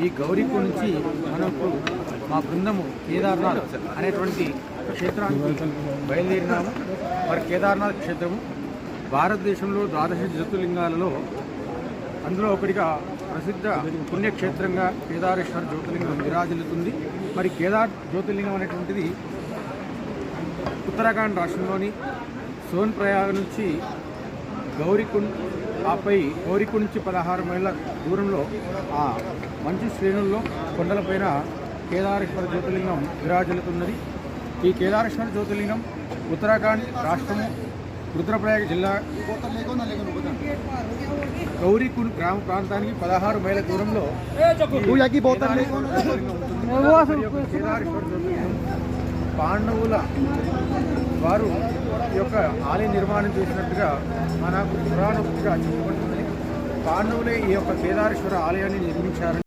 ఈ గౌరీకు నుంచి మనకు మా బృందము కేదార్నాథ్ అనేటువంటి క్షేత్రానికి బయలుదేరినాము. మరి కేదార్నాథ్ క్షేత్రము భారతదేశంలో ద్వాదశ జ్యోతిర్లింగాలలో అందులో ఒకటిగా ప్రసిద్ధ పుణ్యక్షేత్రంగా కేదారేశ్వర జ్యోతిర్లింగం విరాజిల్లుతుంది. మరి కేదార్ జ్యోతిర్లింగం అనేటువంటిది ఉత్తరాఖండ్ రాష్ట్రంలోని సోన్ప్రయాగ్ నుంచి గౌరీకుండ్ ఆపై గౌరీకుండ్ నుంచి 16 మైళ్ళ దూరంలో ఆ మంచు శ్రేణుల్లో కొండలపైన కేదారేశ్వర జ్యోతిర్లింగం విరాజిల్లుతున్నది. ఈ కేదారేశ్వర జ్యోతిర్లింగం ఉత్తరాఖండ్ రాష్ట్రము రుద్రప్రయాగ జిల్లా గౌరీకుండ్ గ్రామ ప్రాంతానికి 16 మైళ్ళ దూరంలో కేదారేశ్వర జ్యోతిర్లింగం పాండవుల వారు ఈ యొక్క ఆలయ నిర్మాణం చేసినట్టుగా మనకు పురాణంగా చెప్పబడుతుంది. పాండవులే ఈ యొక్క కేదారేశ్వర ఆలయాన్ని నిర్మించారని